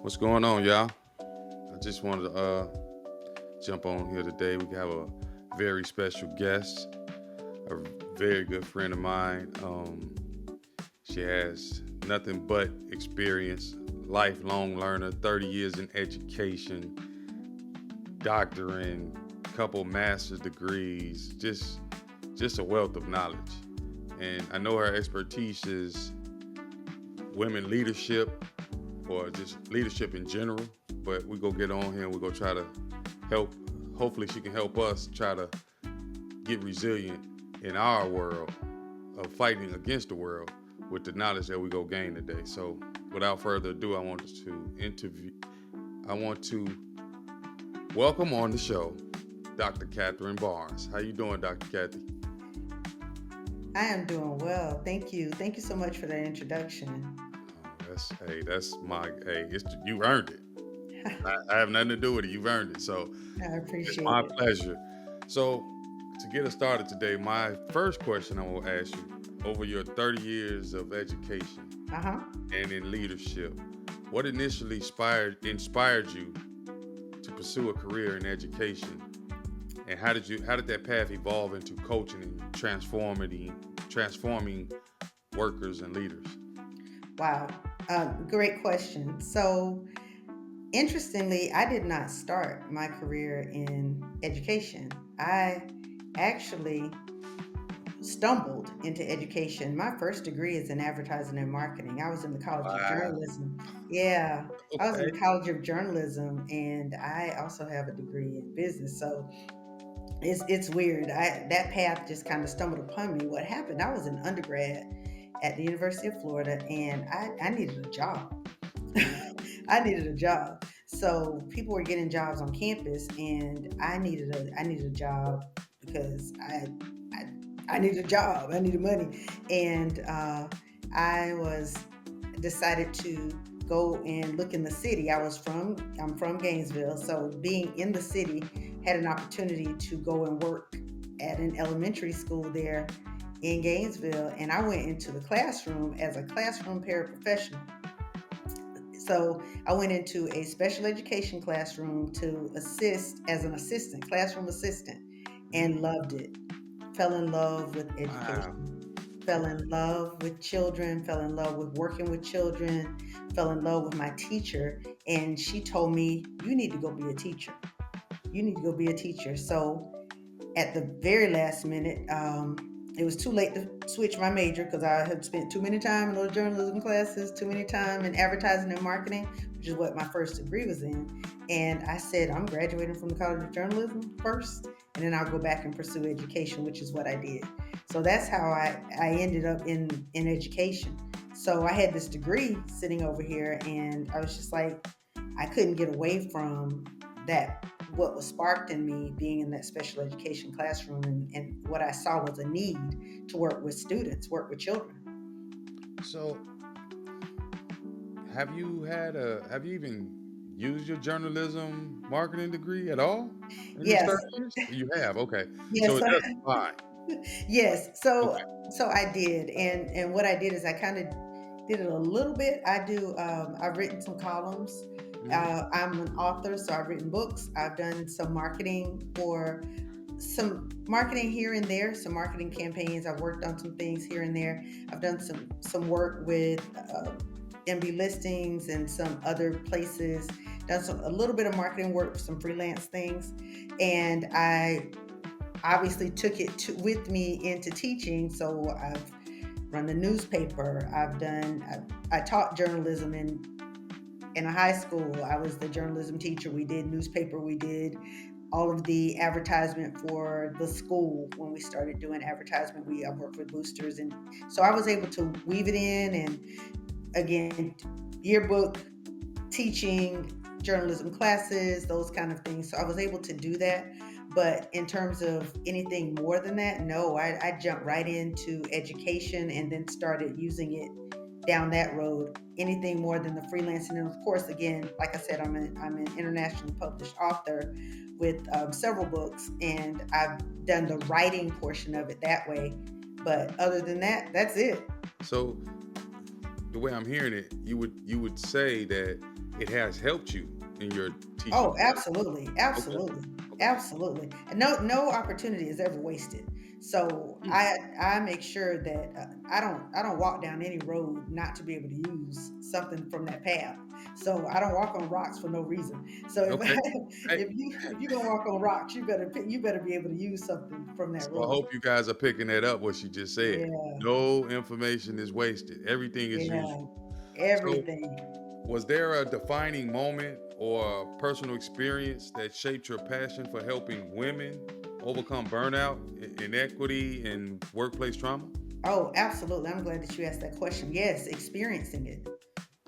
What's going on, y'all? I just wanted to jump on here today. We have a very special guest, a very good friend of mine. She has nothing but experience, lifelong learner, 30 years in education, doctorate, couple master's degrees, just a wealth of knowledge. And I know her expertise is women leadership or just leadership in general. But we go get on here and we go try to help. Hopefully, she can help us try to get resilient in our world of fighting against the world with the knowledge that we go gain today. So, without further ado, I want to welcome on the show Dr. Catherine Barnes. How you doing, Dr. Kathy? I am doing well. Thank you. Thank you so much for that introduction. You earned it. I have nothing to do with it. You've earned it. So I it's appreciate my it. pleasure. So to get us started today, my first question I will ask you over your 30 years of education Uh-huh. and in leadership, what initially inspired you to pursue a career in education? And how did that path evolve into coaching and transforming workers and leaders? Wow. Great question. So, interestingly, I did not start my career in education. I actually stumbled into education. My first degree is in advertising and marketing. I was in the College of Wow. Journalism. Yeah, I was in Okay. the College of Journalism, and I also have a degree in business. So it's weird. I that path just kind of stumbled upon me. What happened? I was an undergrad at the University of Florida, and I needed a job. I needed a job. So people were getting jobs on campus, and I needed a job because I I needed a job. I needed money, and I was decided to go and look in the city. I'm from Gainesville, so being in the city, had an opportunity to go and work at an elementary school there in Gainesville, and I went into the classroom as a classroom paraprofessional. So I went into a special education classroom to assist as an assistant, classroom assistant, and Mm, loved it. Fell in love with wow. education, fell in Okay. love with children, fell in love with working with children, fell in love with my teacher. And she told me, "You need to go be a teacher. You need to go be a teacher." So at the very last minute, it was too late to switch my major because I had spent too many time in those journalism classes, too many time in advertising and marketing, which is what my first degree was in. And I said, I'm graduating from the College of Journalism first, and then I'll go back and pursue education, which is what I did. So that's how I ended up in education. So I had this degree sitting over here, and I was just like, I couldn't get away from that, what was sparked in me being in that special education classroom, and what I saw was a need to work with students, work with children. So have you even used your journalism marketing degree at all in this Yes, 30 years? You have, okay. So yes, it does apply. yes. So Okay. so I did, and what I did is I kind of did it a little bit. I've written some columns. Mhm. I'm an author, so I've written books. I've done some marketing here and there, some marketing campaigns. I've worked on some things here and there. I've done some work with MB listings and some other places. Done a little bit of marketing work for some freelance things, and I obviously took it with me into teaching. So I've run the newspaper. I taught journalism in a high school. I was the journalism teacher. We did newspaper. We did all of the advertisement for the school when we started doing advertisement. I worked with boosters, and so I was able to weave it in. And again, yearbook, teaching, journalism classes, those kind of things. So I was able to do that. But in terms of anything more than that, no, I jumped right into education and then started using it down that road. Anything more than the freelancing, and of course, again, like I said, I'm an internationally published author with several books, and I've done the writing portion of it that way. But other than that, that's it. So the way I'm hearing it, you would say that it has helped you in your teaching Oh, career. absolutely, Okay. absolutely, Okay. absolutely. And no opportunity is ever wasted. So Mm. I make sure that I don't walk down any road not to be able to use something from that path. So I don't walk on rocks for no reason. So if Okay. Hey, if you're gonna walk on rocks, you better be able to use something from that so I road. hope you guys are picking that up what she just said. Yeah, No information is wasted. Everything is yeah, useful. So, everything. was there a defining moment or a personal experience that shaped your passion for helping women overcome burnout, inequity, and workplace trauma? Oh, absolutely. I'm glad that you asked that question. Yes, experiencing it.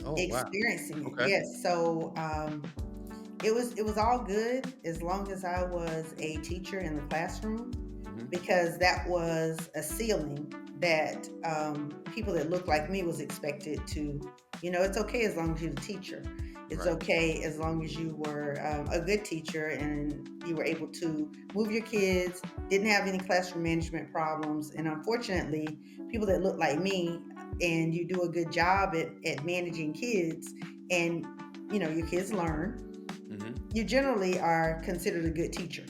Oh, wow. Experiencing it. Okay. Yes. So it was all good as long as I was a teacher in the classroom, Hmm. because that was a ceiling that people that looked like me was expected to. It's okay as long as you're the teacher. It's Right. okay as long as you were a good teacher and you were able to move your kids, didn't have any classroom management problems. And unfortunately, people that look like me and you do a good job at managing kids, and your kids learn, Hmm. you generally are considered a good teacher.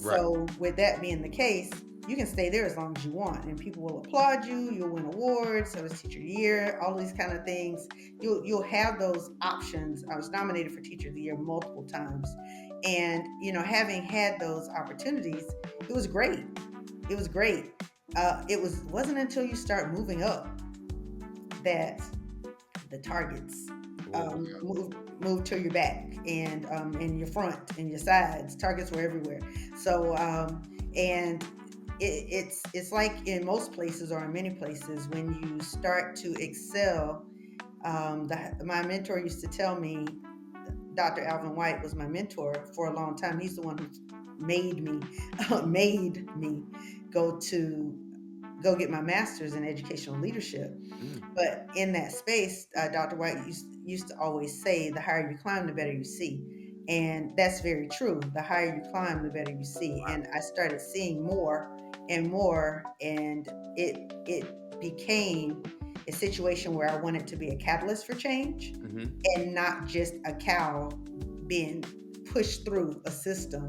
Right. So, with that being the case, you can stay there as long as you want, and people will applaud you. You'll win awards, service teacher of the year, all these kind of things. You'll have those options. I was nominated for teacher of the year multiple times, and having had those opportunities, it was great. It was great. Wasn't until you start moving up that the targets Oh, wow. move to your back and your front and your sides. Targets were everywhere. So and it's like in most places or in many places when you start to excel. My mentor used to tell me, Dr. Alvin White was my mentor for a long time. He's the one who made me made me go to go get my master's in educational leadership. Mm. But in that space, Dr. White used to always say, the higher you climb, the better you see. And that's very true. The higher you climb, the better you see. And I started seeing more and more, and it became a situation where I wanted to be a catalyst for change Hmm. and not just a cow being pushed through a system,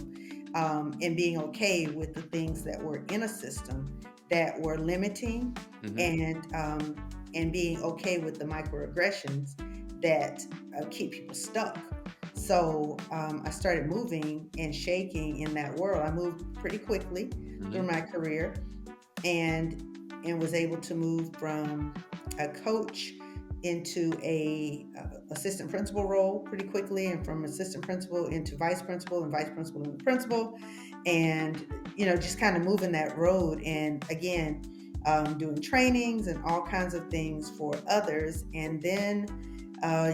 and being okay with the things that were in a system that were limiting, Hmm. and being okay with the microaggressions that keep people stuck. So I started moving and shaking in that world. I moved pretty quickly through Hmm. my career, and was able to move from a coach into a assistant principal role pretty quickly, and from assistant principal into vice principal, and vice principal into principal, and just kind of moving that road, and again, doing trainings and all kinds of things for others. And then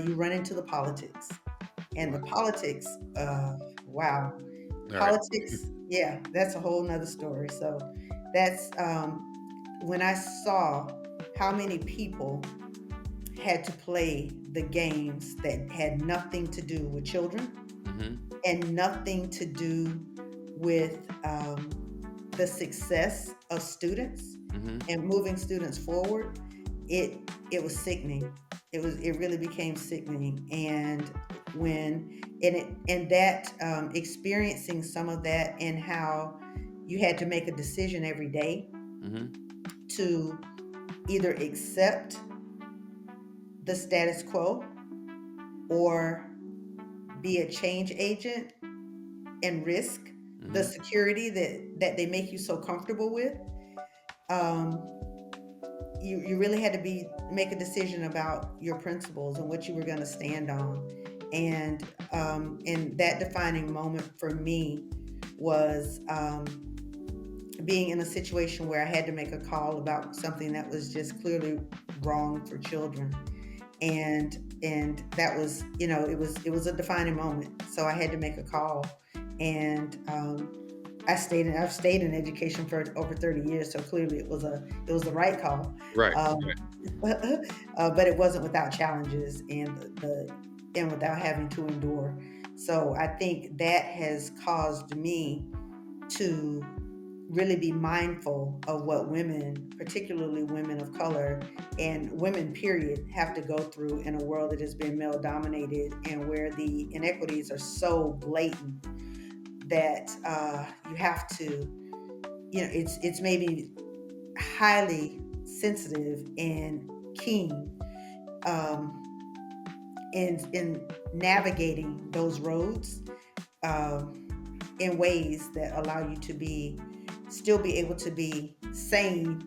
you run into the politics, and the Wow. politics, wow, All right. politics, yeah, that's a whole nother story. So that's when I saw how many people had to play the games that had nothing to do with children Hmm. and nothing to do with the success of students Hmm. and moving students forward. It was sickening. It really became sickening. And that experiencing some of that, and how you had to make a decision every day Hmm. to either accept the status quo or be a change agent and risk the Hmm. security that they make you so comfortable with. um, you really had to make a decision about your principles and what you were going to stand on. And that defining moment for me was being in a situation where I had to make a call about something that was just clearly wrong for children. And that was, it was a defining moment. So I had to make a call. And I've stayed in education for over 30 years, so clearly it was the right call. Right. um, but it wasn't without challenges, and without having to endure. So I think that has caused me to really be mindful of what women, particularly women of color and women, period, have to go through in a world that has been male dominated and where the inequities are so blatant that you have to, it's maybe highly sensitive and keen um, in navigating those roads in ways that allow you to still be able to be sane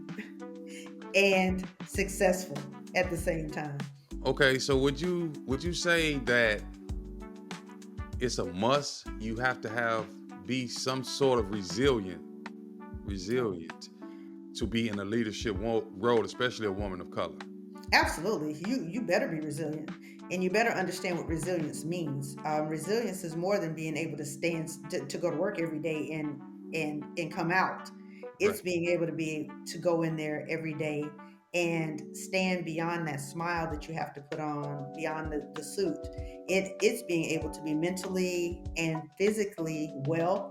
and successful at the same time. Okay, so would you say that it's a must? You have to have be some sort of resilient to be in a leadership role, especially a woman of color. Absolutely. You better be resilient, and you better understand what resilience means. Resilience is more than being able to to go to work every day and come out. Right. It's being able to go in there every day and stand beyond that smile that you have to put on, beyond the suit. It's being able to be mentally and physically well,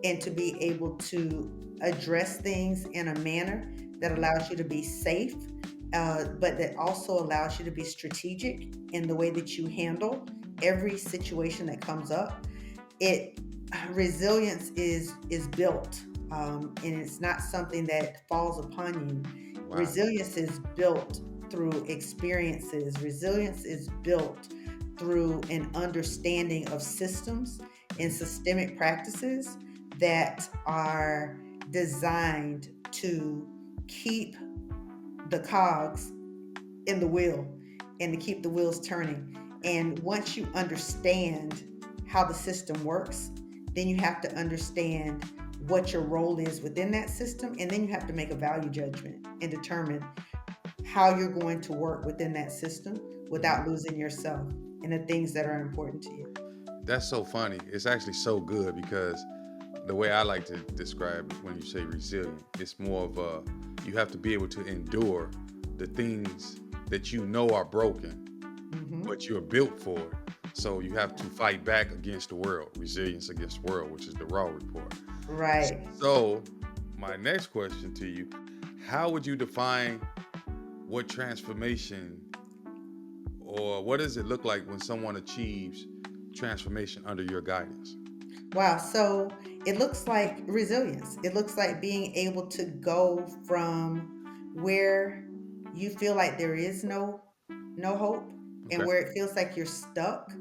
and to be able to address things in a manner that allows you to be safe, but that also allows you to be strategic in the way that you handle every situation that comes up. It Resilience is built, and it's not something that falls upon you. Wow. Resilience is built through experiences. Resilience is built through an understanding of systems and systemic practices that are designed to keep the cogs in the wheel and to keep the wheels turning. And once you understand how the system works, then you have to understand what your role is within that system. And then you have to make a value judgment and determine how you're going to work within that system without losing yourself and the things that are important to you. That's so funny. It's actually so good because the way I like to describe it when you say resilient, it's more of a you have to be able to endure the things that you know are broken, Hmm. but you're built for it. So you have to fight back against the world, resilience against the world, which is the raw report. Right. So my next question to you, how would you define what transformation or what does it look like when someone achieves transformation under your guidance? Wow. So it looks like resilience. It looks like being able to go from where you feel like there is no hope, and Okay. where it feels like you're stuck,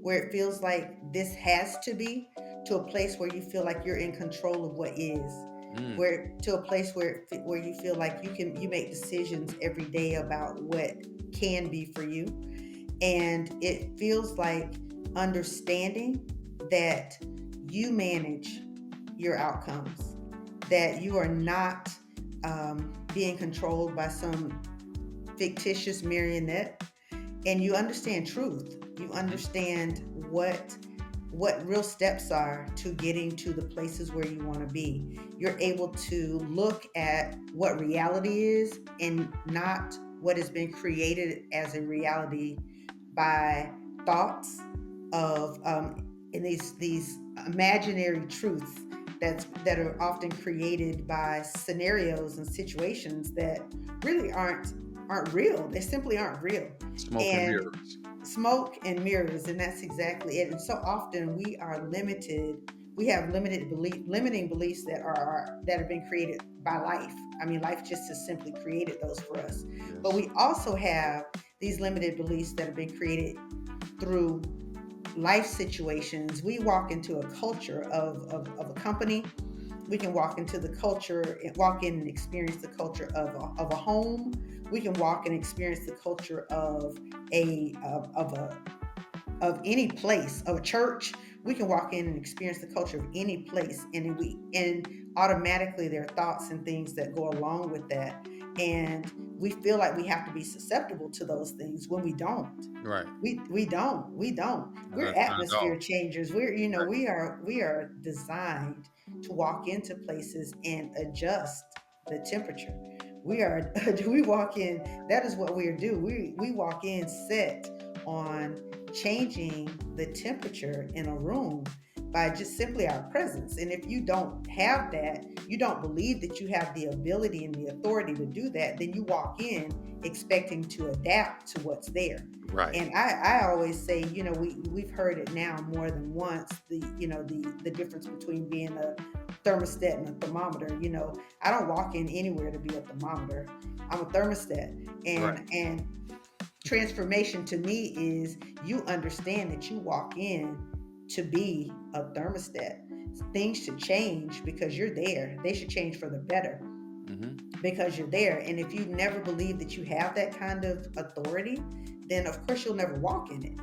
where it feels like this has to be, to a place where you feel like you're in control of what is, Mm, where to a place where you feel like you make decisions every day about what can be for you. And it feels like understanding that you manage your outcomes, that you are not being controlled by some fictitious marionette, and you understand truth. You mhm. understand what real steps are to getting to the places where you want to be. You're able to look at what reality is and not what has been created as a reality by thoughts of and these imaginary truths that are often created by scenarios and situations that really aren't real. They simply aren't real. Smoke and And mirrors. smoke and mirrors, and that's exactly it. And so often we have limiting beliefs that have been created by life. I mean, life just has simply created those for us. But Yes. we also have these limited beliefs that have been created through life situations. We walk into a culture of a company. We can walk into the culture and walk in and experience the culture of a home. We can walk and experience the culture of any place, of a church. We can walk in and experience the culture of any place, and automatically there are thoughts and things that go along with that, and we feel like we have to be susceptible to those things when we don't. Right. We don't. No, We're that's not at all. atmosphere changers. We're you know Right. we are designed to walk into places and adjust the temperature. We are we walk in. That is what we do. We walk in set on changing the temperature in a room by just simply our presence. And if you don't have that, you don't believe that you have the ability and the authority to do that, then you walk in expecting to adapt to what's there. Right. And I always say, we've heard it now more than once, the difference between being a thermostat and a thermometer. I don't walk in anywhere to be a thermometer. I'm a thermostat. Right. And transformation to me is you understand that you walk in to be a thermostat. Things should change because you're there. They should change for the better because you're there. And if you never believe that you have that kind of authority, then of course you'll never walk in it.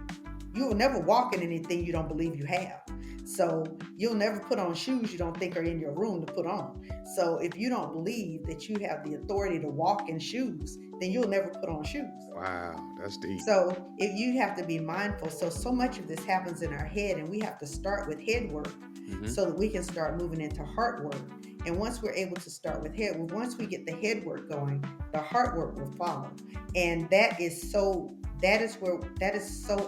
You will never walk in anything you don't believe you have. So you'll never put on shoes you don't think are in your room to put on. So if you don't believe that you have the authority to walk in shoes, then you'll never put on shoes. Wow, that's deep. So if you have to be mindful, so much of this happens in our head, and we have to start with head work so that we can start moving into heart work. And once we're able to start with head work, once we get the head work going, the heart work will follow. And that is so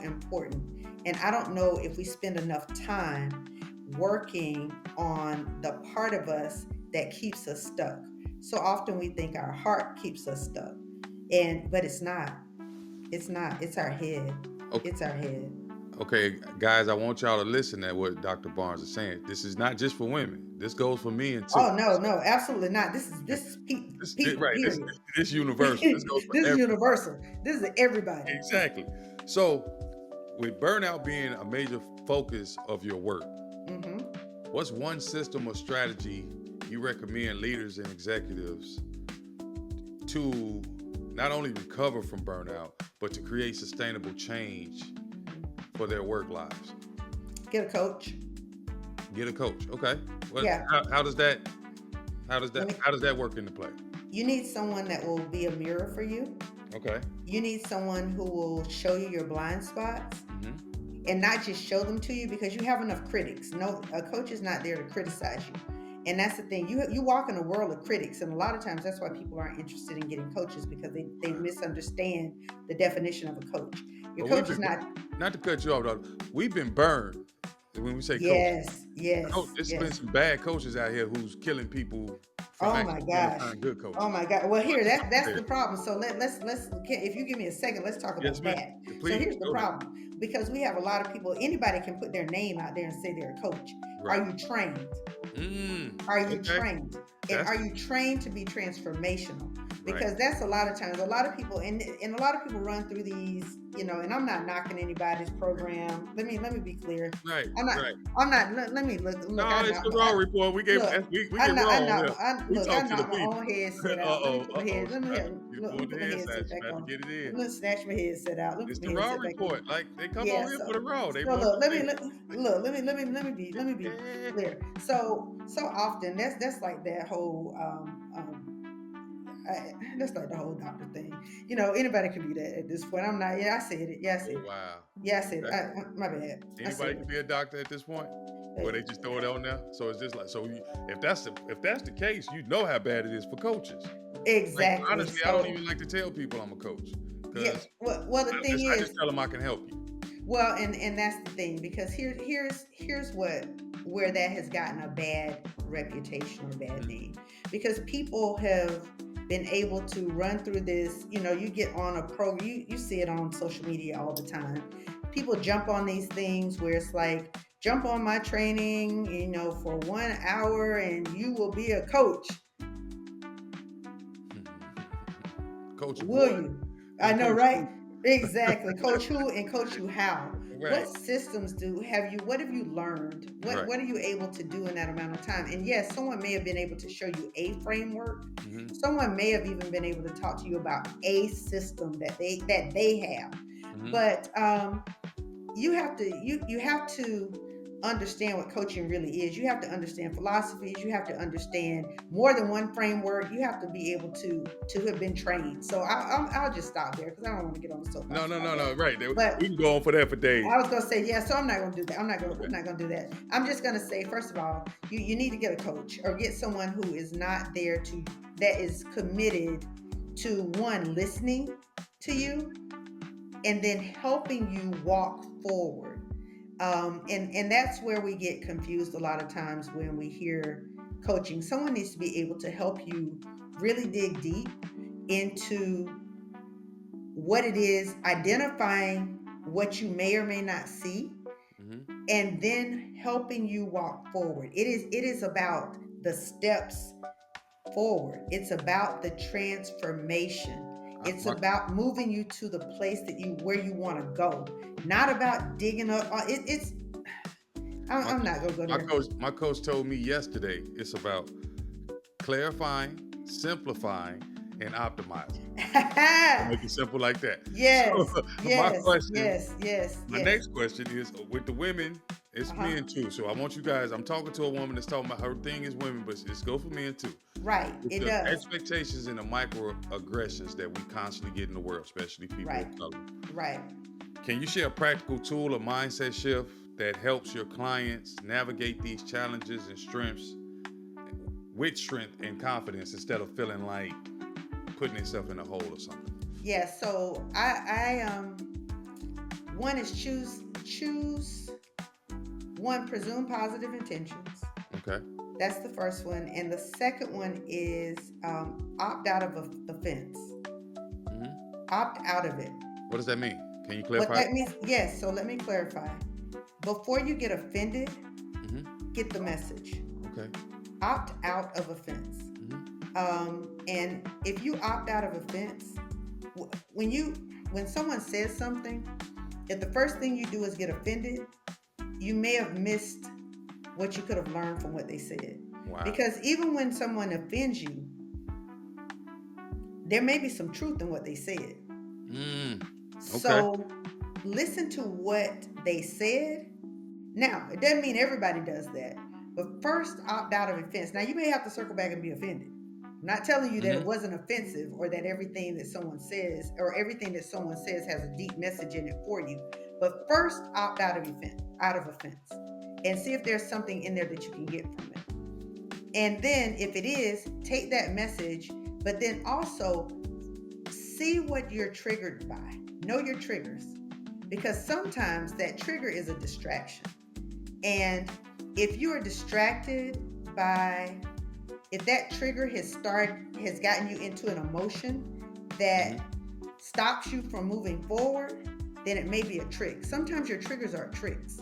important. And I don't know if we spend enough time working on the part of us that keeps us stuck. So often we think our heart keeps us stuck. But it's not. It's not. It's our head. Okay. It's our head. Okay, guys, I want y'all to listen to what Dr. Barnes is saying. This is not just for women. This goes for men too. Oh no, absolutely not. This is people. Right. This Period. this universal. This goes for This is everybody. universal. This is everybody. Exactly. So, with burnout being a major focus of your work, Mm-hmm. what's one system or strategy you recommend leaders and executives to not only recover from burnout, but to create sustainable change for their work lives? Get a coach. Get a coach. Okay. Well, Yeah. how does that Let me, how does that work into play? you need someone that will be a mirror for you. Okay. You need someone who will show you your blind spots Mm-hmm. and not just show them to you, because you have enough critics. No, a coach is not there to criticize you. And that's the thing. You walk in a world of critics, and a lot of times that's why people aren't interested in getting coaches, because they misunderstand the definition of a coach. Your But coach is not. not to cut you off, though, we've been burned when we say coach. Yes, There's been yes. some bad coaches out here who's killing people from Oh my actually being gosh. assigned good coaches. Oh my God. Well, here, that's Yeah. the problem. So if you give me a second, let's talk Yes, about ma'am. that. So Please here's the go ahead. problem, because we have a lot of people. Anybody can put their name out there and say they're a coach. Right. Are you trained? Are you Okay. trained? And That's are you trained to be transformational? Because right. that's a lot of times, a lot of people, and a lot of people run through these, and I'm not knocking anybody's program. Let me be clear. Right. I'm not. Right. I'm not. Let me look. No, I it's know. the raw report. Look. We I get know. I raw know. here. We I talk to the knocked my people. own headset out. Let me Uh-oh. put my Uh-oh. head. Let me You're look. Let me doing put the my headset. headset You back about to on. get it in. Let's snatch my headset out. Let me It's put the my raw headset back in. report. Like they come Yeah. on here for the raw. They So want look. the thing. Look. Let me be clear. So often that's like that whole that's like the whole doctor thing. Anybody can be that at this point. I'm not. Yeah, I said it. Yeah, I said Oh it. wow. Yeah, I said it. Okay. My bad. I Anybody said can be a doctor at this point, where they just throw it it. on there. So it's just like if that's the case, you know how bad it is for coaches. Like Exactly. honestly, I don't So even like to tell people I'm a coach yeah. because Well, the thing I just is, tell them I can help you. well, and that's the thing, because here's where that has gotten a bad reputation or bad name, because people have been able to run through this. You get on a you see it on social media all the time. People jump on these things where it's like, jump on my training, for 1 hour and you will be a coach. Coach of Will what? you? I And know, coach right? who? Exactly. Coach who and coach you how? What Right. systems what have you learned? Right. What are you able to do in that amount of time? And yes, someone may have been able to show you a framework. Mm-hmm. Someone may have even been able to talk to you about a system that they have. Mm-hmm. But you have to understand what coaching really is. You have to understand philosophies. You have to understand more than one framework. You have to be able to have been trained. So I'll just stop there, because I don't want to get on the soapbox. No. Right. But We can go on for that for days. I was gonna say, yeah. So I'm not gonna do that. I'm not Okay. gonna do that. I'm just gonna say, first of all, you need to get a coach, or get someone who is not there that is committed to, one, listening to you, and then helping you walk forward. And that's where we get confused a lot of times when we hear coaching. Someone needs to be able to help you really dig deep into what it is, identifying what you may or may not see, Hmm. and then helping you walk forward. It is about the steps forward. It's about the transformation. It's My about moving you to the place that you where you want to go. Not about digging up. It's. my I'm not gonna go there. my coach told me yesterday it's about clarifying, simplifying, and optimizing. To make it simple like that. So Yes, my yes, question, yes, yes, my yes. next question is with the women, it's Uh-huh. men too. So I want you guys, I'm talking to a woman that's talking about her thing is women, but it's go for men too. Right. With It the does. expectations and the microaggressions that we constantly get in the world, especially people Right. of color. Right. Can you share a practical tool or mindset shift that helps your clients navigate these challenges and strengths with strength and confidence instead of feeling like putting themselves in a hole or something? Yeah. So one is choose one, presume positive intentions. Okay. That's the first one, and the second one is opt out of the fence. Hmm. Opt out of it. What does that mean? Can you What clarify? that means? Yes. So let me clarify. Before you get offended, Hmm. get the message. Okay. Opt out of offense. Hmm. And if you opt out of offense, when someone says something, if the first thing you do is get offended, you may have missed what you could have learned from what they said. Wow. Because even when someone offends you, there may be some truth in what they said. Mm. Okay. So listen to what they said. Now, it doesn't mean everybody does that, but first opt out of offense. Now, you may have to circle back and be offended. I'm not telling you that it Hmm. wasn't offensive or that everything that someone says or everything that someone says has a deep message in it for you. But first opt out of offense, and see if there's something in there that you can get from it. And then if it is, take that message, but then also see what you're triggered by. Know your triggers, because sometimes that trigger is a distraction. And if you are distracted by, if that trigger has gotten you into an emotion that Hmm. stops you from moving forward, then it may be a trick. Sometimes your triggers are tricks,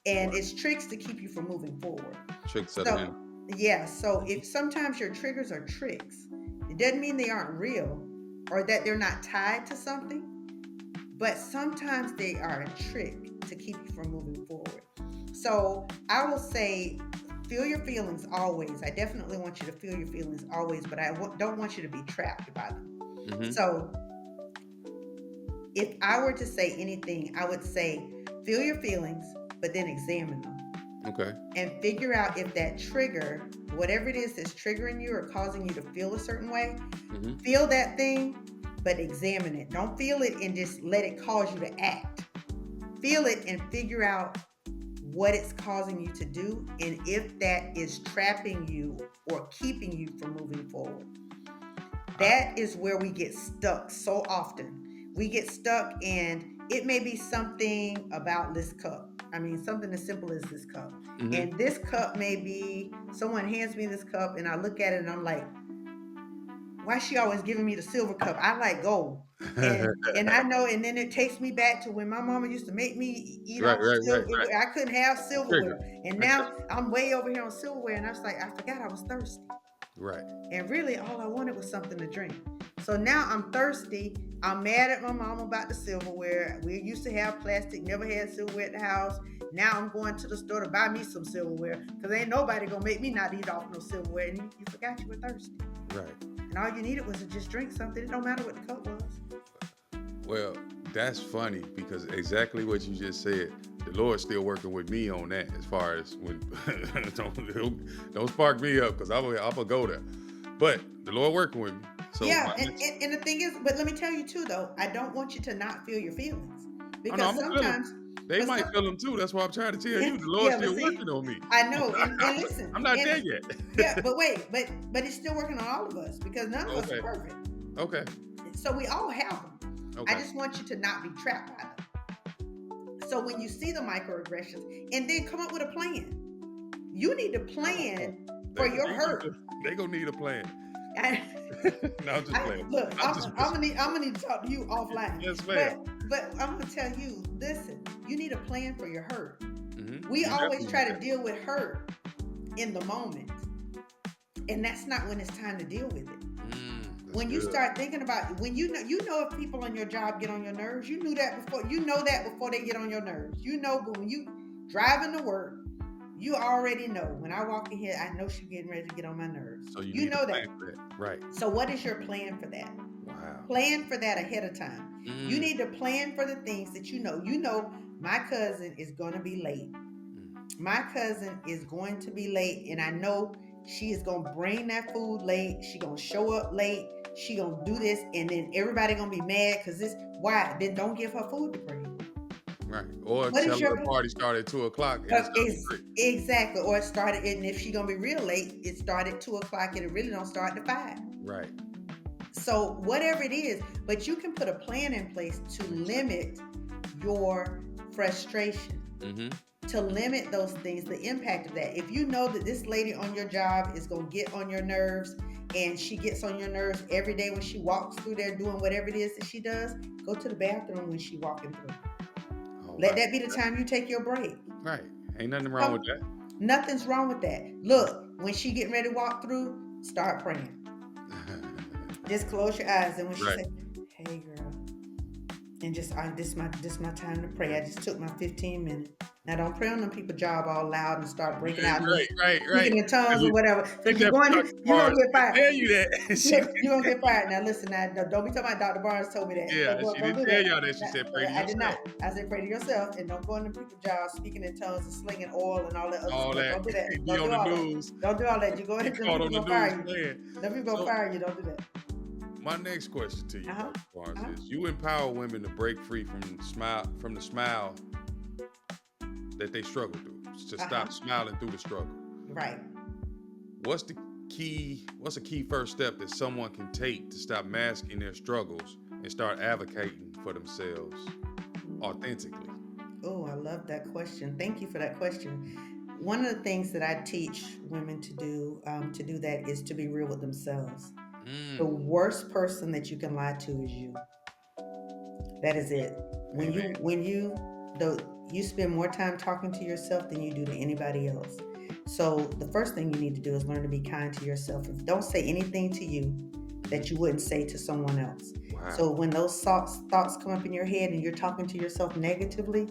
and Right. it's tricks to keep you from moving forward. Tricks of the So enemy. yeah, so if sometimes your triggers are tricks, it doesn't mean they aren't real or that they're not tied to something, but sometimes they are a trick to keep you from moving forward. So I will say, feel your feelings always. I definitely want you to feel your feelings always, but I don't want you to be trapped by them. Hmm. So if I were to say anything, I would say feel your feelings, but then examine them Okay. and figure out if that trigger, whatever it is that's triggering you or causing you to feel a certain way, Hmm. feel that thing, but examine it. Don't feel it and just let it cause you to act. Feel it and figure out what it's causing you to do and if that is trapping you or keeping you from moving forward. I, That is where we get stuck so often. We get stuck, and it may be something about this cup. I mean, something as simple as this cup. hmm. And this cup may be someone hands me this cup, and I look at it and I'm like, why is she always giving me the silver cup? I like gold. And I know, and then it takes me back to when my mama used to make me eat Right. off Right. Right. silver. Right. I couldn't have A trigger. silverware. And I got now I'm way over here on silverware, and I was like, I forgot I was thirsty. you. Right. And really, all I wanted was something to drink. So now I'm thirsty. I'm mad at my mom about the silverware. We used to have plastic, never had silverware at the house. Now I'm going to the store to buy me some silverware because ain't nobody gonna make me not eat off no silverware. And you forgot you were thirsty. Right. And all you needed was to just drink something. It don't matter what the cup was. Well, that's funny because exactly what you just said. The Lord's still working with me on that. As far as when don't spark me up because I'm gonna go there. But the Lord working with me. So Yeah, my and, next, and, and the thing is, but let me tell you too, though, I don't want you to not feel your feelings oh no, because I'm gonna feel them. sometimes, They but might some, feel them too. That's why I'm trying to tell yeah, you. The Lord's yeah, but still see, working on me. I know, and listen, I'm not and there yet. yeah, but wait, but it's still working on all of us because none of us are Okay. perfect. Okay. So we all have them. I Okay. just want you to not be trapped by them. So when you see the microaggressions, and then come up with a plan. You need to plan for your hurt. They gonna need a plan. I, No, I'm just playing. look, I'm just I'm gonna need to talk to you offline. yes, ma'am. But I'm gonna tell you, listen, you need a plan for your hurt. We You always definitely try need to deal with hurt in the moment, and that's not when it's time to deal with it. that's When you good. start thinking about when you know if people on your job get on your nerves, you knew that before. You know that before they get on your nerves. You know, but when you driving to work, you already know. When I walk in here, I know she's getting ready to get on my nerves. So you You need a know plan that. for that. Right. So what is your plan for that? Wow. Plan for that ahead of time. You need to plan for the things that you know. You know, my cousin is going to be late. My cousin is going to be late, and I know she is going to bring that food late. She going to show up late. She going to do this, and then everybody going to be mad because this. Why? Then don't give her food to bring. Right. Or What tell is her your the party started at 2:00 and it's done at 3. exactly? Or it started, and if she gonna be real late, it started at 2:00, and it really don't start at 5. Right. So whatever it is, but you can put a plan in place to limit your frustration, to limit those things, the impact of that. If you know that this lady on your job is going to get on your nerves, and she gets on your nerves every day when she walks through there doing whatever it is that she does, go to the bathroom when she walking through. Let that be the time you take your break. Right. Ain't nothing wrong with that. Nothing's wrong with that. Look, when she getting ready to walk through, start praying. Just close your eyes, and when she say, "Hey, girl," and just this my time to pray. I just took my 15 minutes. Now don't pray on them people's job all loud and start breaking out Right. speaking in tongues or whatever. Because you're gonna get fired. Tell you that. You're gonna get fired. Now listen, now don't be talking about Dr. Barnes told me that. Yeah, she Don't didn't do tell that. y'all that. She said pray to I did not. yourself. I said pray to yourself, and don't go on them people's jobs speaking in tongues and slinging oil and all that other All stuff. that. Don't do that. Be Don't on do the all news. that. Don't do all that. You go ahead. Them Caught on people the gonna fire news, you. man. Them people gonna fire you. Don't do that. My next question to you, Dr. Barnes, is you empower women to break free from the smile that they struggle through, to stop smiling through the struggle. Right. What's a key first step that someone can take to stop masking their struggles and start advocating for themselves authentically? Oh, I love that question. Thank you for that question. One of the things that I teach women to do that is to be real with themselves. The worst person that you can lie to is you. That is it. When you spend more time talking to yourself than you do to anybody else. So the first thing you need to do is learn to be kind to yourself. Don't say anything to you that you wouldn't say to someone else. Wow. So when those thoughts come up in your head and you're talking to yourself negatively,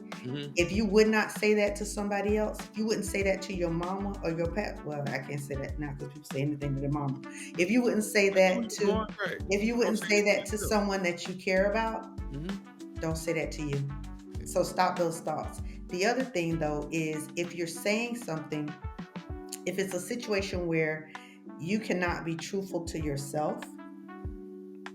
if you would not say that to somebody else, if you wouldn't say that to your mama or your pet, well, I can't say that now because people say anything to their mama. If you wouldn't say that to someone that you care about, don't say that to you. So stop those thoughts. The other thing though is if you're saying something, if it's a situation where you cannot be truthful to yourself,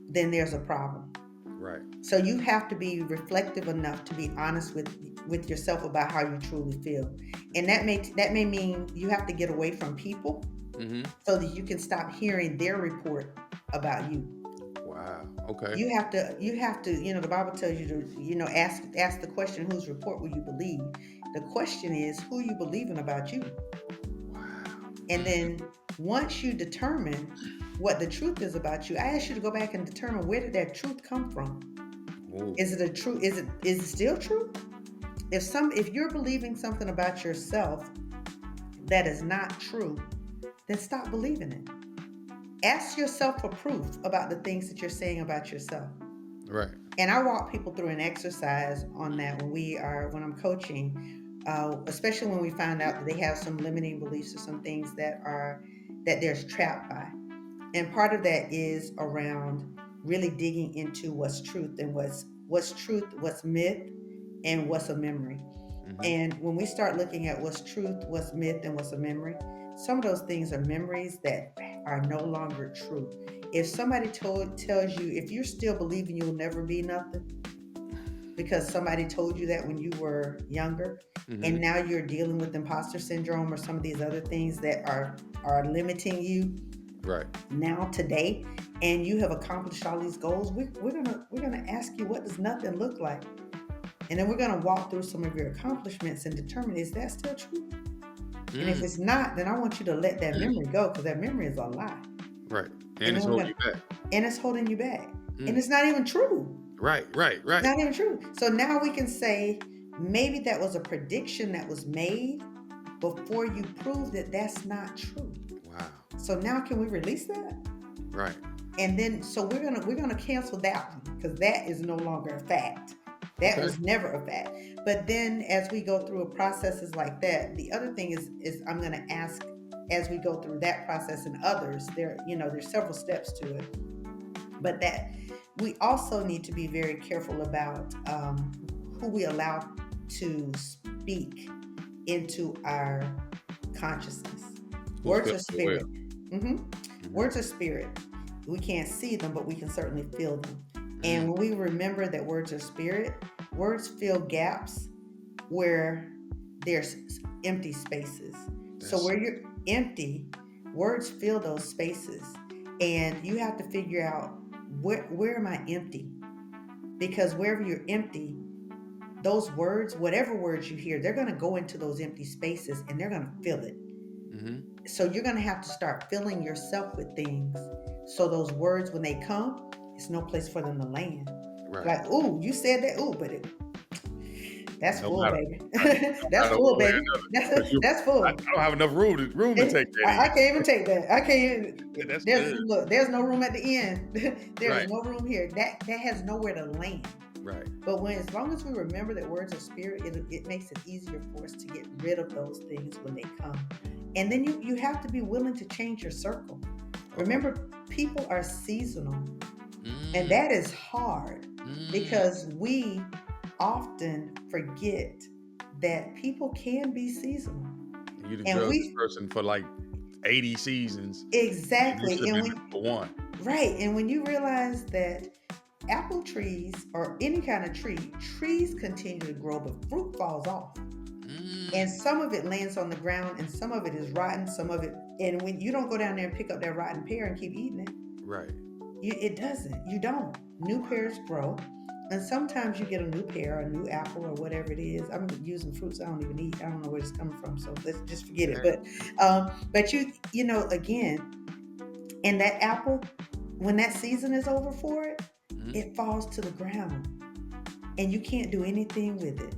then there's a problem. Right. So you have to be reflective enough to be honest with yourself about how you truly feel. And that may mean you have to get away from people so that you can stop hearing their report about you. Wow. Okay. You have to, the Bible tells you to, ask the question, whose report will you believe? The question is, who you believing about you? Wow. And then once you determine what the truth is about you, I ask you to go back and determine, where did that truth come from? Ooh. Is it a true? Is it still true? If you're believing something about yourself that is not true, then stop believing it. Ask yourself for proof about the things that you're saying about yourself. Right. And I walk people through an exercise on that when I'm coaching, especially when we find out that they have some limiting beliefs or some things that they're trapped by. And part of that is around really digging into what's truth and what's truth, what's myth, and what's a memory. And when we start looking at what's truth, what's myth, and what's a memory, some of those things are memories that are no longer true. If somebody tells you, if you're still believing you'll never be nothing because somebody told you that when you were younger, and now you're dealing with imposter syndrome or some of these other things that are limiting you right now today, and you have accomplished all these goals, we're gonna ask you, what does nothing look like? And then we're gonna walk through some of your accomplishments and determine, is that still true? And if Mm, it's not, then I want you to let that memory go because that memory is a lie. right. And And then it's we're holding gonna, you back. and it's holding you back. And Mm, it's not even true. right, right, It's right. not even true. So now we can say maybe that was a prediction that was made before you prove that that's not true. Wow. So now can we release that? Right. And then so we're gonna cancel that one because that is no longer a fact. That Okay. was never a fact. But then as we go through a processes like that, the other thing is I'm gonna ask as we go through that process and others, there's several steps to it. But that we also need to be very careful about who we allow to speak into our consciousness. Who's Words feeling are the well? spirit. hmm Mm-hmm. Words are spirit. We can't see them, but we can certainly feel them. Mm, And when we remember that words are spirit, words fill gaps where there's empty spaces. So that's where you're empty, words fill those spaces. And you have to figure out where am I empty? Because wherever you're empty, those words, whatever words you hear, they're going to go into those empty spaces and they're going to fill it. mm-hmm. So you're going to have to start filling yourself with things. So those words, when they come, it's no place for them to land. Right. Like, ooh, you said that. Ooh, but that's No full, matter. baby. Right. No That's matter full, one way or baby. another. Because That's you, that's full. I don't have enough room to take that I in. can't even take that. I can't. That's There's good. look. There's no room at the end. There's Right. no room here. That has nowhere to land. Right. But as long as we remember that words are spirit, it makes it easier for us to get rid of those things when they come. And then you have to be willing to change your circle. Okay. Remember, people are seasonal, and Mm, that is hard mm. because we often forget that people can be seasonal. And you done And drug this we person for like 80 seasons, and this should exactly, have and been we number one. right, and when you realize that apple trees or any kind of trees continue to grow, but fruit falls off. And Mm, some of it lands on the ground and some of it is rotten, some of it, and when you don't go down there and pick up that rotten pear and keep eating it, right. it doesn't. You don't. New pears grow. And sometimes you get a new pear, a new apple, or whatever it is. I'm using fruits I don't even eat. I don't know where it's coming from, so let's just forget it. Okay. But again, and that apple, when that season is over for it, Mm-hmm. it falls to the ground, and you can't do anything with it.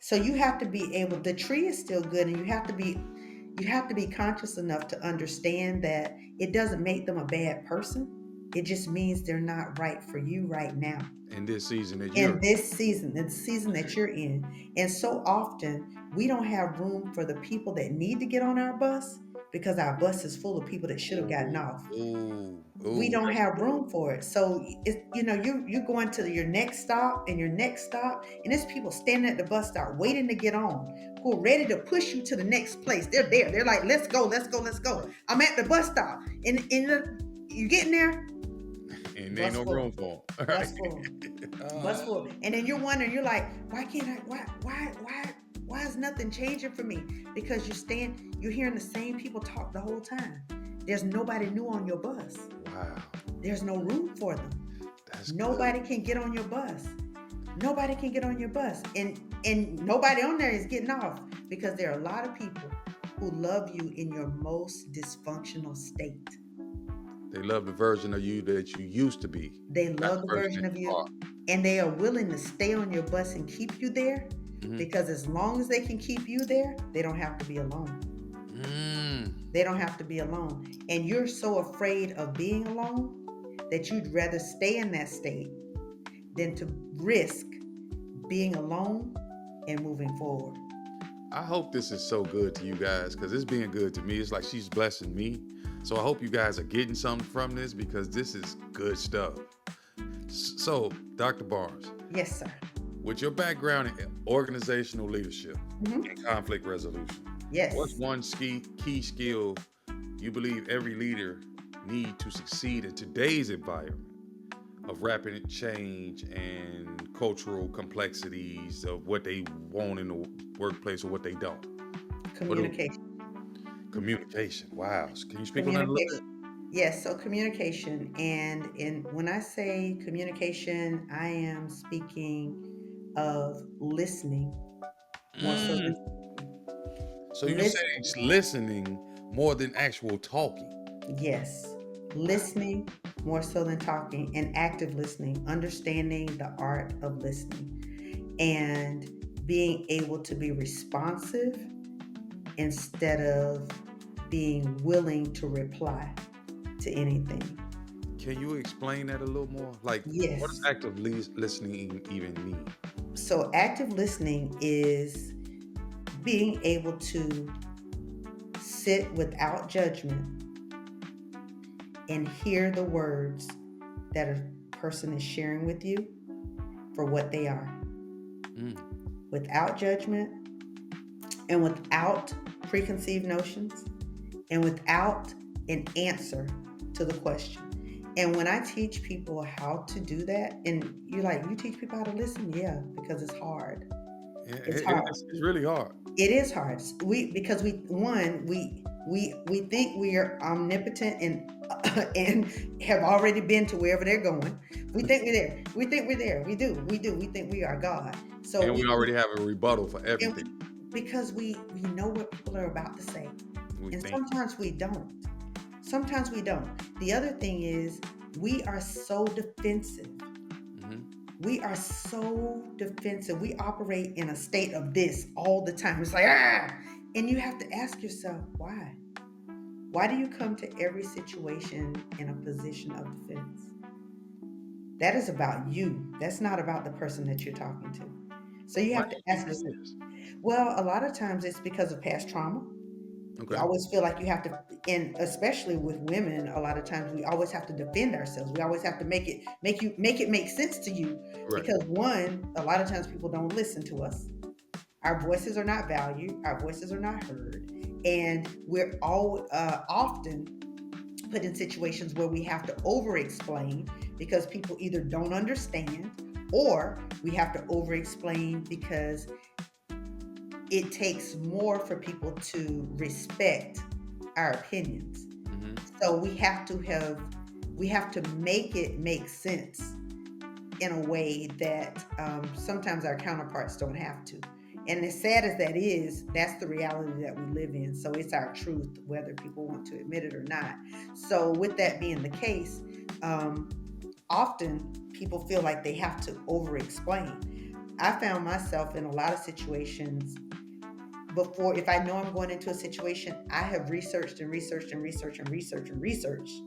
So you have to be able. The tree is still good, and you have to be conscious enough to understand that it doesn't make them a bad person. It just means they're not right for you right now. In this season that In you're this season, the season that you're in. And so often we don't have room for the people that need to get on our bus because our bus is full of people that should have gotten ooh, off. ooh, We ooh, don't that's have good. room for it. So you're going to your next stop and your next stop, and there's people standing at the bus stop waiting to get on, who are ready to push you to the next place. They're there. They're like, let's go, let's go, let's go. Right. I'm at the bus stop, and you getting there, And there ain't bus no room full, for them. bus Right. full, bus Uh, full. And then you're wondering, you're like, why can't I? Why is nothing changing for me? Because you're hearing the same people talk the whole time. There's nobody new on your bus. wow. There's no room for them. That's good. Nobody can get on your bus. Nobody can get on your bus. And nobody on there is getting off because there are a lot of people who love you in your most dysfunctional state. They love the version of you that you used to be, They not love the the version version that of you are. you and they are willing to stay on your bus and keep you there Mm-hmm. because as long as they can keep you there, they don't have to be alone. Mm. They don't have to be alone. And you're so afraid of being alone that you'd rather stay in that state than to risk being alone and moving forward. I hope this is so good to you guys because it's being good to me. It's like she's blessing me. So I hope you guys are getting something from this because this is good stuff. So, Dr. Barnes, Yes, sir. with your background in organizational leadership hmm and conflict resolution, what's Yes. one key skill you believe every leader need to succeed in today's environment of rapid change and cultural complexities of what they want in the workplace or what they don't? What do Communication. communication? Wow. Can you speak on that a little bit? Communication. Yes, so communication. And when I say communication, I am speaking of listening more so Mm. than speaking. So you're saying Listen, it's listening more than actual talking. yes, Wow. listening more so than talking, and active listening, understanding the art of listening, and being able to be responsive instead of being willing to reply to anything. Can you explain that a little more? Like, what does Yes. active listening even mean? So, active listening is being able to sit without judgment and hear the words that a person is sharing with you for what they are, Mm, without judgment and without preconceived notions and without an answer to the question. And when I teach people how to do that, and you're like, you teach people how to listen? Yeah, because it's hard. yeah, It's hard. it's really hard. It is hard. We because we one we think we are omnipotent and and have already been to wherever they're going. We think we're there. We think we're there. We do. We do. We think we are God. So And we already have a rebuttal for and everything. because we know what people are about to say, We and think. sometimes we don't. Sometimes we don't. The other thing is we are so defensive. Hmm. We are so defensive. We operate in a state of this all the time. It's like, ah! And you have to ask yourself, why? Why do you come to every situation in a position of defense? That is about you. That's not about the person that you're talking to. So you Why have do to you ask think that yourself, is? well, a lot of times it's because of past trauma. You Okay. always feel like you have to, and especially with women, a lot of times we always have to defend ourselves. We always have to make it make sense to you, Right. because one, a lot of times people don't listen to us. Our voices are not valued. Our voices are not heard, and we're all often put in situations where we have to over explain because people either don't understand, or we have to over explain because it takes more for people to respect our opinions. Hmm. So we have to make it make sense in a way that sometimes our counterparts don't have to. And as sad as that is, that's the reality that we live in. So it's our truth, whether people want to admit it or not. So with that being the case, um, often people feel like they have to over explain. I found myself in a lot of situations before. If I know I'm going into a situation, I have researched and researched and researched and researched and researched,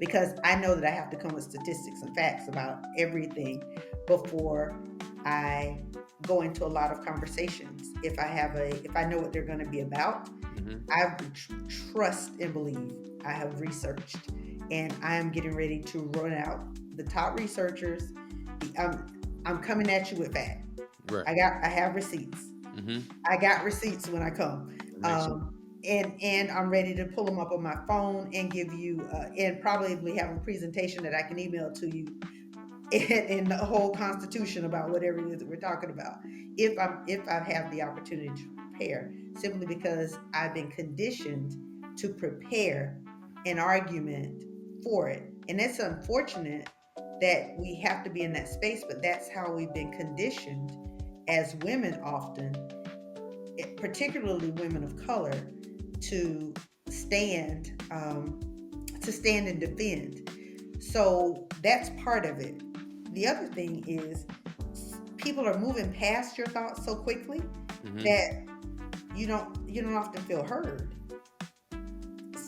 because I know that I have to come with statistics and facts about everything before I go into a lot of conversations. If I know what they're going to be about, Hmm. I trust and believe I have researched, and I am getting ready to run out the top researchers. I'm coming at you with facts. Right. I have receipts. Hmm. I got receipts when I come. It makes sense. And I'm ready to pull them up on my phone and give you and probably have a presentation that I can email to you in the whole constitution about whatever it is that we're talking about, if I have the opportunity to prepare, simply because I've been conditioned to prepare an argument for it. And it's unfortunate that we have to be in that space, but that's how we've been conditioned as women often, particularly women of color, to stand to stand and defend. So that's part of it. The other thing is people are moving past your thoughts so quickly Hmm. that you don't often feel heard.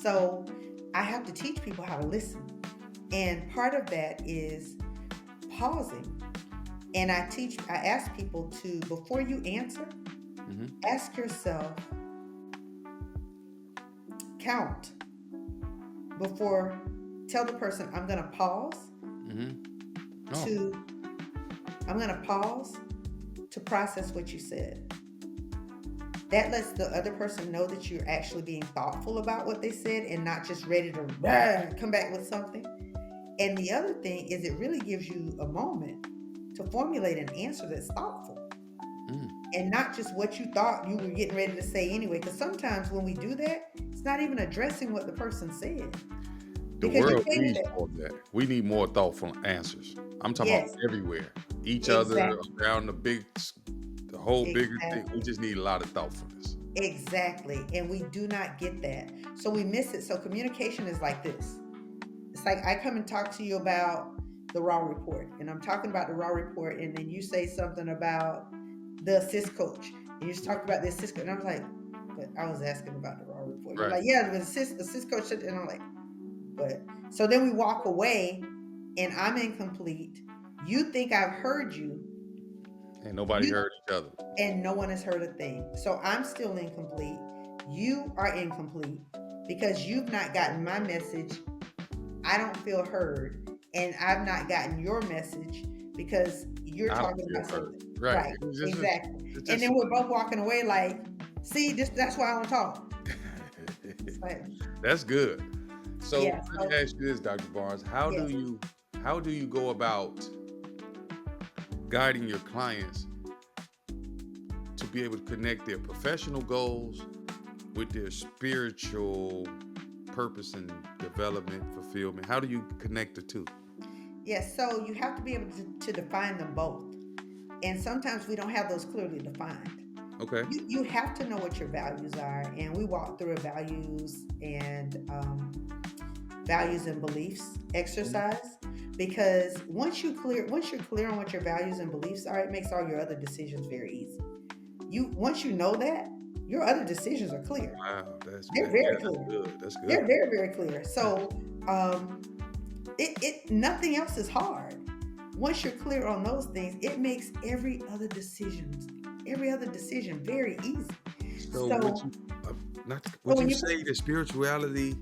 So I have to teach people how to listen. And part of that is pausing. And I ask people to, before you answer, Hmm. ask yourself, count before, tell the person, Hmm. Oh. to I'm going to pause to process what you said. That lets the other person know that you're actually being thoughtful about what they said and not just ready to come back with something. And the other thing is, it really gives you a moment to formulate an answer that's thoughtful Mm. and not just what you thought you were getting ready to say anyway. Because sometimes when we do that, it's not even addressing what the person said, The because you world gave needs that. more of that. We need more thoughtful answers. I'm talking about Yes, everywhere, each other, exactly. around the whole bigger thing. We Exactly. just need a lot of thoughtfulness. Exactly. And we do not get that. So we miss it. So communication is like this. It's like I come and talk to you about the raw report, and I'm talking about the raw report, and then you say something about the assist coach, and you just talked about the assist coach, and I was like, but I was asking about the raw report. You're Right. like, yeah, the assist coach, and I'm like, but so then we walk away, and I'm incomplete. You think I've heard you, And nobody you, heard each other. and no one has heard a thing. So I'm still incomplete. You are incomplete because you've not gotten my message. I don't feel heard, and I've not gotten your message because you're I don't talking feel about hurt. something. Right. Right, It's just, exactly. it's And just then we're both walking away like, see, this that's why I don't talk. It's like, that's good. So yeah, let me so ask you this, Dr. Barnes. yes. How do you go about guiding your clients to be able to connect their professional goals with their spiritual purpose and development, fulfillment? How do you connect the two? Yes, so you have to be able to define them both. And sometimes we don't have those clearly defined. Okay. You have to know what your values are, and we walk through a values and beliefs Mhm. exercise, because once you're clear on what your values and beliefs are, it makes all your other decisions very easy. You once you know that, your other decisions are clear. Wow, that's They're man, very yeah, that's clear. good. That's They're good. very, very clear. So um it nothing else is hard. Once you're clear on those things, it makes every other decision very easy. So would So you not so would when you you say that spirituality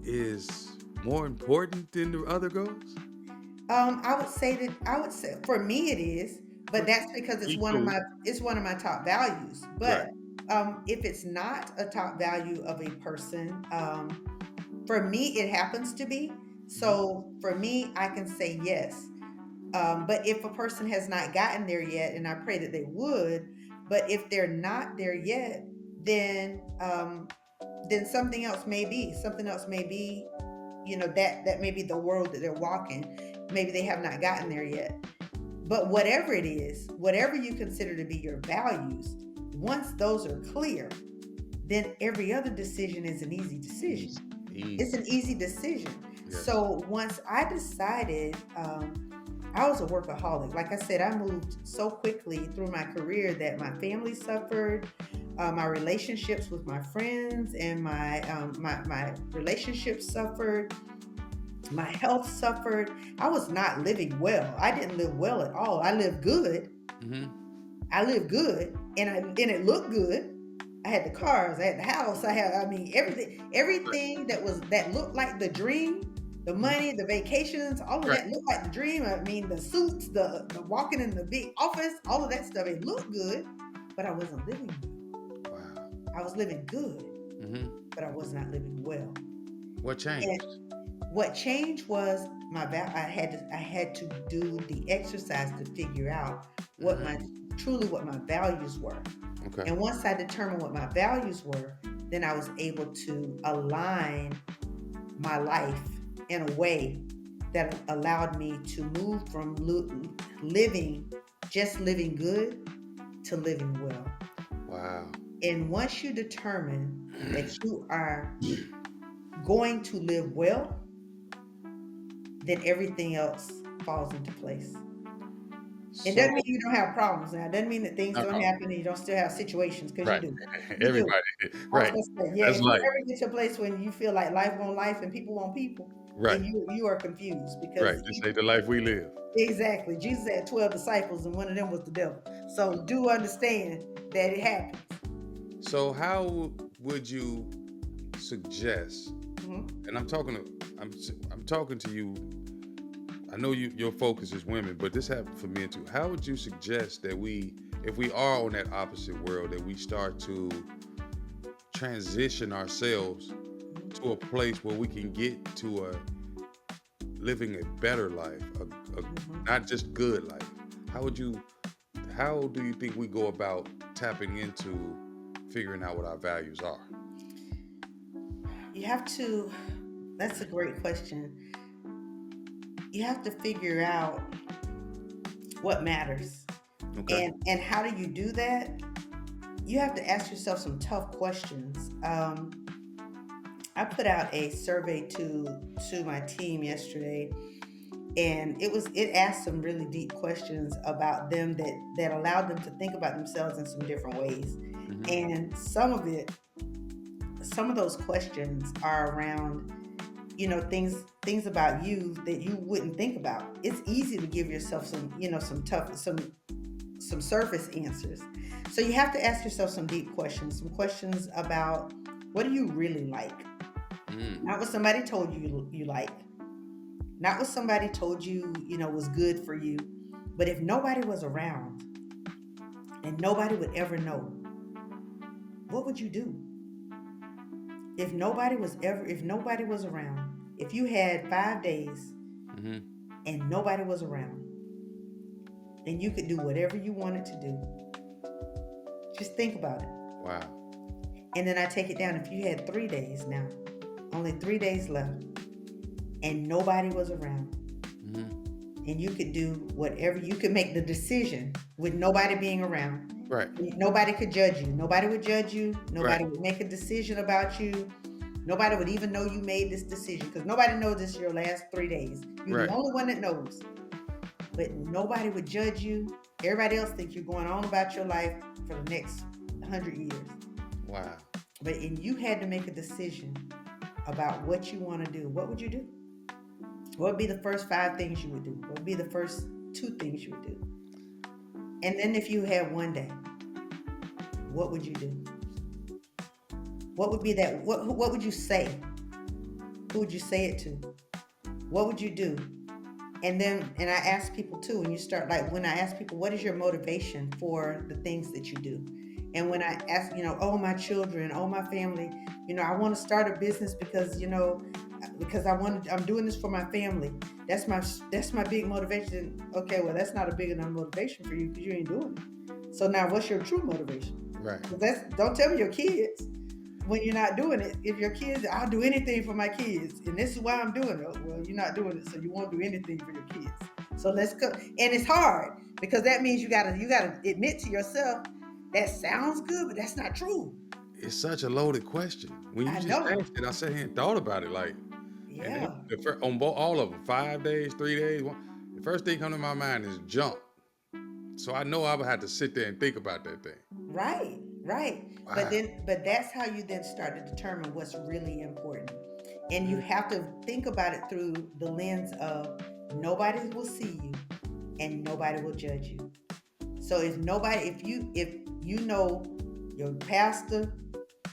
is more important than the other goals? I would say for me it is, but Okay. that's because Me too. it's one of my top values. Right. But if it's not a top value of a person, for me it happens to be. Hmm. So for me, I can say yes. But if a person has not gotten there yet, and I pray that they would, but if they're not there yet, then something else may be, that may be the world that they're walking. Maybe they have not gotten there yet. But whatever it is, whatever you consider to be your values, once those are clear, then every other decision is an easy decision. Easy. It's an Easy. easy decision. Yes. So once I decided, I was a workaholic. Like I said, I moved so quickly through my career that my family suffered, my relationships with my friends and my relationships suffered. My health suffered. I was not living well. I didn't live well at all. I lived good. Hmm. I lived good, and it looked good. I had the cars, I had the house, I mean Right. everything that looked like the dream, the Mhm. money, the vacations, all of Right. that looked like the dream. I mean the suits, the walking in the big office, all of that stuff, it looked good, but I wasn't living well. Wow. I was living good, Hmm. but I was not living well. What And changed? what changed was I had to do the exercise to figure out Hmm. what my values were. Okay. And once I determined what my values were, then I was able to align my life in a way that allowed me to move from living, just living good, to living well. Wow. And once you determine that you are going to live well, then everything else falls into place. It So doesn't mean you don't have problems now. It doesn't mean that things no, don't no. happen and you don't still have situations, because you Right. do. You do. Everybody. I was Right. gonna say, yeah, That's if you life. ever get to a place when you feel like life want life and people want people, then Right. you are confused, Right. because This ain't the life we live. exactly, Jesus had 12 disciples and one of them was the devil. So do understand that it happens. So how would you suggest? Hmm. And I'm talking to you. I know your focus is women, but this happened for men too. How would you suggest that if we are on that opposite world, that we start to transition ourselves to a place where we can get to a living a better life, Hmm. not just good life? How would you? How do you think we go about tapping into figuring out what our values are? You have to, that's a great question. You have to figure out what matters. Okay. And how do you do that? you have to ask yourself some tough questions. I put out a survey to my team yesterday, and it asked some really deep questions about them that allowed them to think about themselves in some different ways. Mm-hmm. And some of those questions are around, things about you that you wouldn't think about. It's easy to give yourself some surface answers. So you have to ask yourself some deep questions, some questions about, what do you really like? Mm. Not what somebody told you like, not what somebody told you, was good for you. But if nobody was around and nobody would ever know, what would you do? If nobody was around, if you had 5 days Mm-hmm. and nobody was around and you could do whatever you wanted to do, just think about it. Wow. And then I take it down. If you had 3 days now, only 3 days left, and nobody was around, Mm-hmm. and you could do whatever, you could make the decision with nobody being around. Right. Nobody could judge you. Nobody would judge you. Right. Nobody would make a decision about you. Nobody would even know you made this decision, because nobody knows this your last 3 days. You're Right. the only one that knows. But nobody would judge you. Everybody else thinks you're going on about your life for the next 100 years. Wow. But and you had to make a decision about what you want to do. What would you do? What would be the first 5 things you would do? What would be the first 2 things you would do? And then if you had one day, what would you do? What would be that? What would you say? Who would you say it to? What would you do? And I ask people too, and you start, like, when I ask people, what is your motivation for the things that you do? And when I ask, oh, my children, oh, my family, I want to start a business because I'm doing this for my family. That's my big motivation. Okay, well, that's not a big enough motivation for you because you ain't doing it. So now what's your true motivation? Right. Don't tell me your kids when you're not doing it. If your kids, I'll do anything for my kids, and this is why I'm doing it. Well, you're not doing it, so you won't do anything for your kids. So let's go. And it's hard because that means you gotta admit to yourself, that sounds good, but that's not true. It's such a loaded question. When you I just know. asked it, I sat here and thought about it. Like, and Yeah. on both, all of them, 5 days, 3 days. The first thing come to my mind is jump. So I know I would have to sit there and think about that thing. Right. Wow. But that's how you then start to determine what's really important. And you have to think about it through the lens of, nobody will see you and nobody will judge you. So if you know your pastor,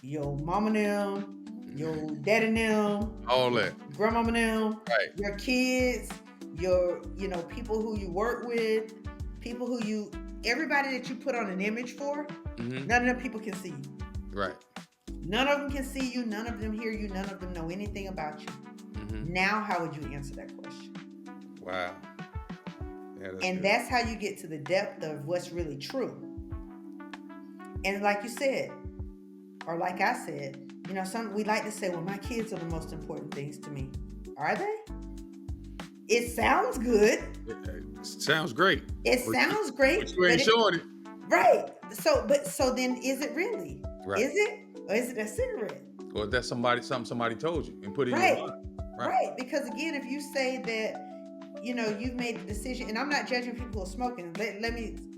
your mama them, your daddy them, All that. grandmama them, Right. your kids, your people who you work with, people everybody that you put on an image for, Mm-hmm. none of them people can see you. Right. None of them can see you. None of them hear you. None of them know anything about you. Mm-hmm. Now, how would you answer that question? Wow. Yeah, That's how you get to the depth of what's really true. And like you said, or like I said, we like to say, well, my kids are the most important things to me. Are they? It sounds good. It sounds great. It sounds great. But you ain't showing it. Right. So then is it really? Right. Is it? Or is it a cigarette? Or is that something somebody told you and put in Right. your mind? Right. Because again, if you say that, you've made a decision, and I'm not judging people who are smoking.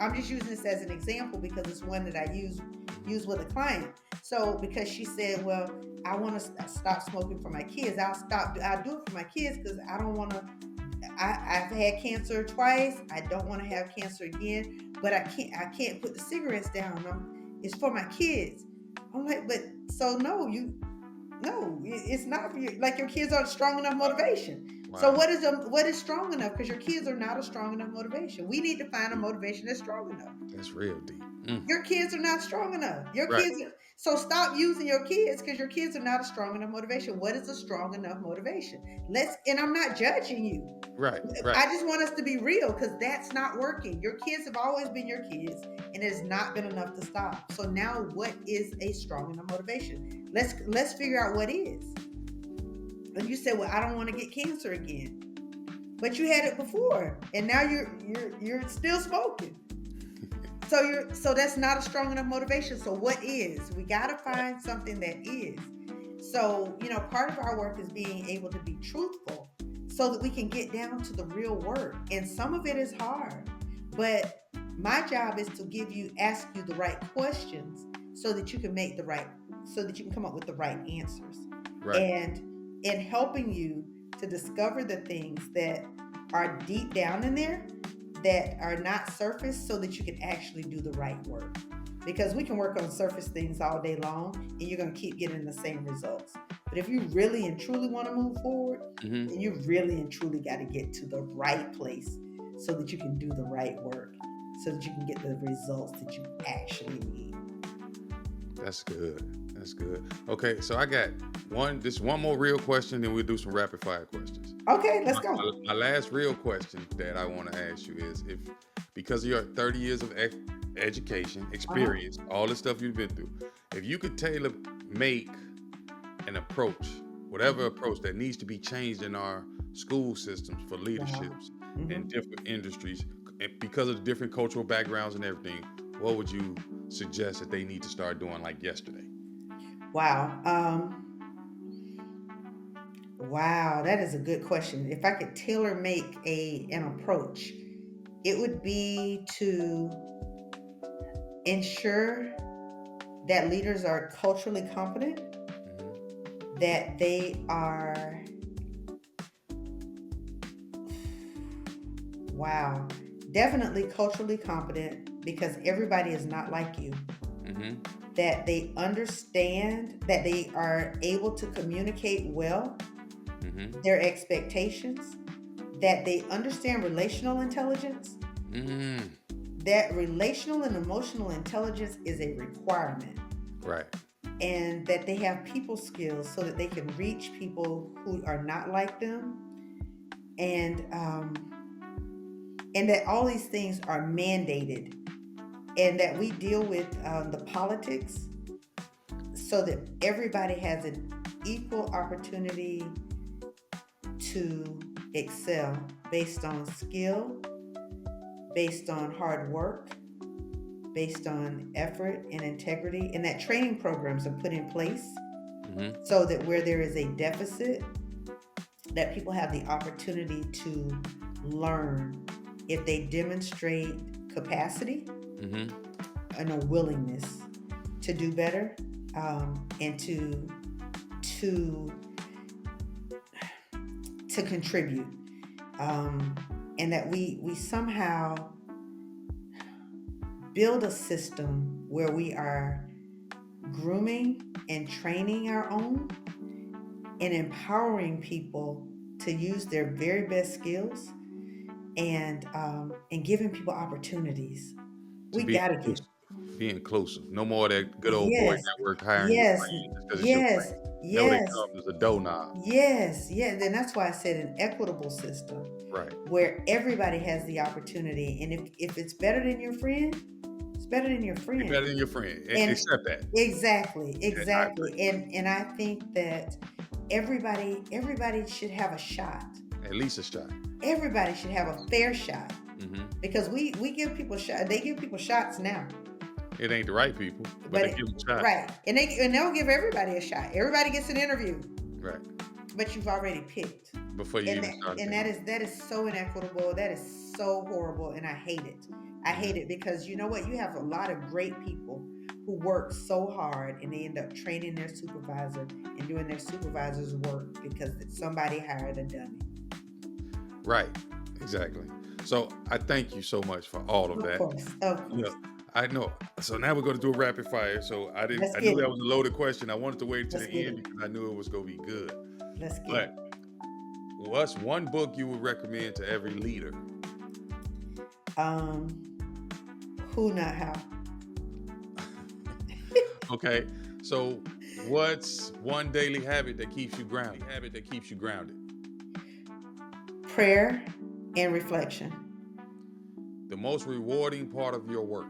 I'm just using this as an example because it's one that I use with a client. So because she said, well, I want to stop smoking for my kids. I'll do it for my kids because I don't want to. I've had cancer twice. I don't want to have cancer again, but I can't put the cigarettes down. It's for my kids. I'm like, but so no, it's not for you. Like, your kids aren't strong enough motivation. Wow. So what is strong enough? Because your kids are not a strong enough motivation. We need to find a motivation that's strong enough. That's real deep. Your kids are not strong enough. Right. So stop using your kids because your kids are not a strong enough motivation. What is a strong enough motivation? And I'm not judging you. Right. I just want us to be real, because that's not working. Your kids have always been your kids, and it has not been enough to stop. So now, what is a strong enough motivation? Let's figure out what is. And you said, well, I don't want to get cancer again, but you had it before, and now you're still smoking. So that's not a strong enough motivation. So what is? We got to find something that is. So, part of our work is being able to be truthful so that we can get down to the real work. And some of it is hard. But my job is to ask you the right questions so that you can so that you can come up with the right answers. Right. And in helping you to discover the things that are deep down in there that are not surface so that you can actually do the right work. Because we can work on surface things all day long and you're going to keep getting the same results. But if you really and truly want to move forward, Mm-hmm. then you really and truly got to get to the right place so that you can do the right work, so that you can get the results that you actually need. That's good. That's good. Okay, so I got one more real question, then we'll do some rapid fire questions. Okay, let's My, go. my last real question that I want to ask you is, if because of your 30 years of education, experience, all the stuff you've been through, if you could tailor make an approach, whatever approach that needs to be changed in our school systems for Wow. leaderships in Mm-hmm. different industries, and because of the different cultural backgrounds and everything, what would you suggest that they need to start doing like yesterday? Wow. Wow, that is a good question. If I could tailor make an approach, it would be to ensure that leaders are culturally competent, Mm-hmm. that they are, wow, definitely culturally competent because everybody is not like you. Mm-hmm. That they understand, that they are able to communicate well Mm-hmm. their expectations, that they understand relational intelligence, Mm-hmm. that relational and emotional intelligence is a requirement, Right. and that they have people skills so that they can reach people who are not like them, and that all these things are mandated, and that we deal with the politics so that everybody has an equal opportunity to excel based on skill, based on hard work, based on effort and integrity, and that training programs are put in place Mm-hmm. so that where there is a deficit, that people have the opportunity to learn if they demonstrate capacity Mm-hmm. and a willingness to do better, and to contribute, and that we somehow build a system where we are grooming and training our own and empowering people to use their very best skills, and giving people opportunities. To We be gotta give. inclusive. Be inclusive. No more of that good old boy Yes, network hiring your yes, friends just because it's your yes, friend. No, they yes, come as a doorknob. yes, yes. And that's why I said an equitable system Right. where everybody has the opportunity. And if it's better than your friend, it's better than your Be better friend. than your friend. And Accept that. exactly, Yeah, I agree. exactly. And I think that everybody should have a shot. At least a shot. Everybody should have a fair shot. Mm-hmm. Because we give people shots. They give people shots now. It ain't the right people, but But they give them a shot. right. And they'll give everybody a shot. Everybody gets an interview. Right. But you've already picked. Before you And even start. that is so inequitable. That is so horrible, and I hate it. I hate it because you know what? You have a lot of great people who work so hard and they end up training their supervisor and doing their supervisor's work because somebody hired a dummy. Right. Exactly. So I thank you so much for all of Of that. course. Of course. You know, I know. So now we're going to do a rapid fire. So I Let's knew get that it. was a loaded question. I wanted to wait to Let's the get end it. because I knew it was going to be good. Let's get But it. what's one book you would recommend to every leader? Who Not How. Okay. So what's one daily habit that keeps you grounded? Habit that keeps you grounded. Prayer and reflection. The most rewarding part of your work.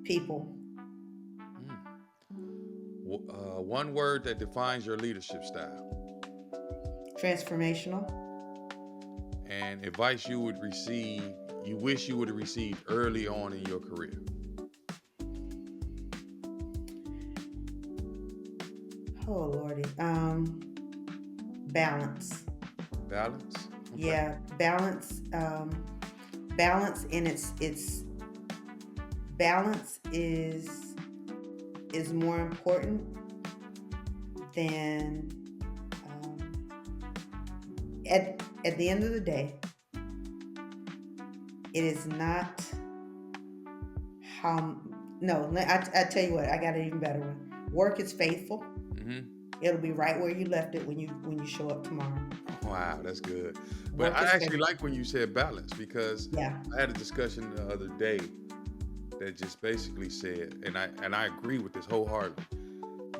People. One word that defines your leadership style. Transformational. And advice you would receive you wish you would have received early on in your career? Oh Lordy. Balance. Balance. Okay. Yeah, balance. Balance, and it's balance is more important than at the end of the day. It is not how. No, I tell you what. I got an even better one. Work is faithful. Mm-hmm. It'll be right where you left it when you show up tomorrow. Wow, that's good. But Work I is actually faithful. like when you said balance because Yeah. I had a discussion the other day that just basically said, and I agree with this wholeheartedly.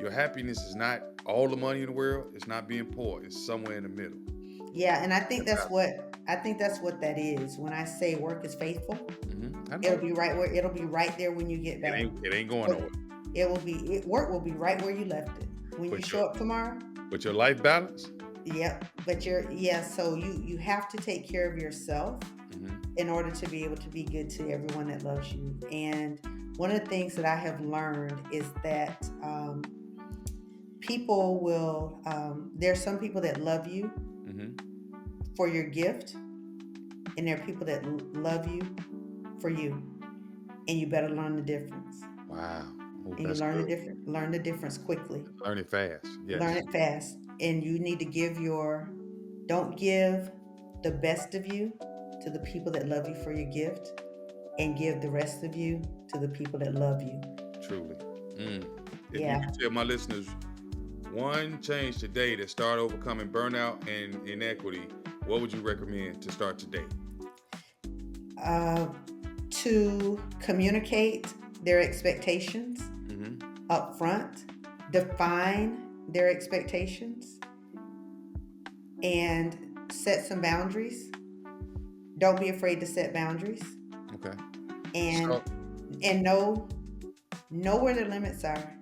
Your happiness is not all the money in the world. It's not being poor. It's somewhere in the middle. Yeah, and I think that's what that is. When I say work is faithful, I know it'll be right there when you get back. it ain't going Work, nowhere. work will be right where you left it. When you But your show up tomorrow, life balance. yep. But so you have to take care of yourself Mm-hmm. in order to be able to be good to everyone that loves you. And one of the things that I have learned is that people will there's some people that love you Mm-hmm. for your gift, and there are people that love you for you, and you better learn the difference. Wow. Oh, And you that's good. learn the difference quickly. Learn it fast. Learn Yes. it fast, and you need to don't give the best of you to the people that love you for your gift, and give the rest of you to the people that love you. Truly. Mm. If you Yeah. could tell my listeners one change today to start overcoming burnout and inequity, what would you recommend to start today? uh, to communicate their expectations Mm-hmm. up front, define their expectations, and set some boundaries. Don't be afraid to set boundaries, Okay. and So, know where the limits are.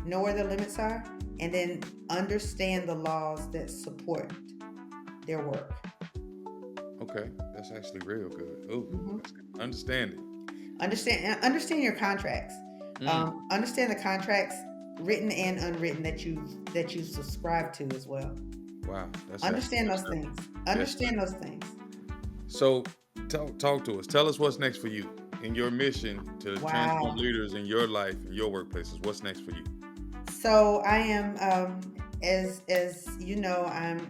Know where the limits are, and then understand the laws that support their work. okay, that's actually real good. Oh, Hmm. that's good. Understand it. Understand your contracts. Mm. Understand the contracts, written and unwritten, that you subscribe to as well. Wow, that's actually Understand good those stuff. things. Yes, Understand those things. so, talk to us. Tell us what's next for you in your mission to transform Wow. leaders in your life and your workplaces. What's next for you? So I am, as you know, I'm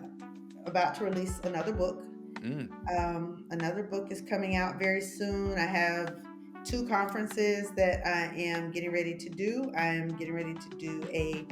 about to release another book. Mm. Another book is coming out very soon. I have two conferences that I am getting ready to do. I am getting ready to do a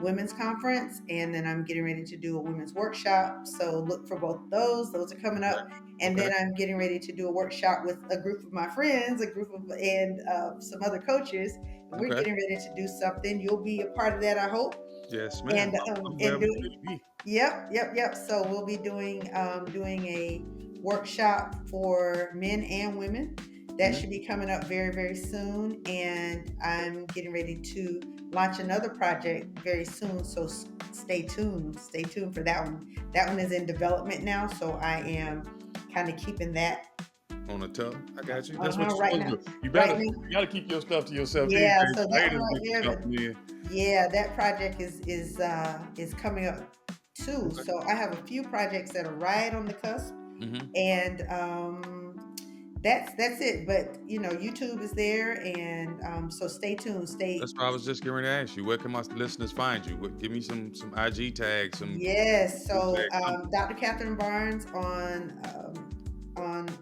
women's conference, and then I'm getting ready to do a women's workshop. So look for both of those. Those are coming Okay. up. And Okay. then I'm getting ready to do a workshop with a group of my friends, and some other coaches. And we're Okay. getting ready to do something. You'll be a part of that, I hope. Yes, ma'am. And I'm and glad we do could be. Yep. So we'll be doing a workshop for men and women. That Mm-hmm. should be coming up very, very soon. And I'm getting ready to launch another project very soon. So stay tuned. Stay tuned for that one. That one is in development now. So I am kind of keeping that On the tub. I got you. That's what you're right supposed now. to do. Right now. You gotta keep your stuff to yourself these Yeah. days. So that one Haters right be there. jumping in. Yeah, that project is coming up too. Okay. So I have a few projects that are right on the cusp, Mm-hmm. and that's it. But YouTube is there, and so stay tuned. That's what I was just getting ready to ask you. Where can my listeners find you? Give me some IG tags, some Yes. Google So tags, something. Dr. Catherine Barnes on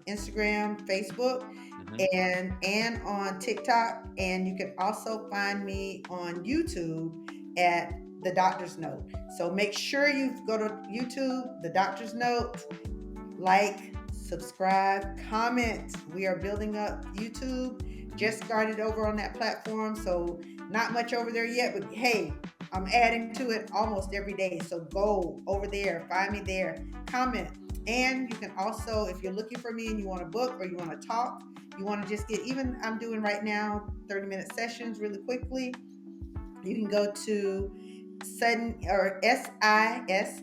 Instagram, Facebook, Mm-hmm. and on TikTok, and you can also find me on YouTube at The Doctor's Note. So make sure you go to YouTube, The Doctor's Note, like, subscribe, comment. We are building up YouTube. Just started over on that platform, so not much over there yet, but hey, I'm adding to it almost every day. So go over there, find me there, comment. And you can also, if you're looking for me and you want a book or you want to talk, you want to just get, even I'm doing right now 30-minute sessions really quickly. You can go to sudden or SIS,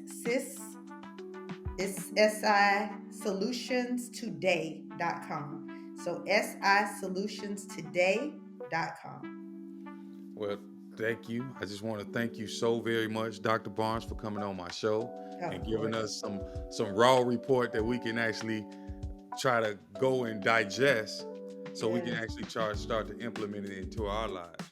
it's SI solutionstoday.com. So siSolutionstoday.com. Well, thank you. I just want to thank you so very much, Dr. Barnes, for coming on my show and Of giving course. us some raw report that we can actually try to go and digest, so we can Yes. actually start to implement it into our lives.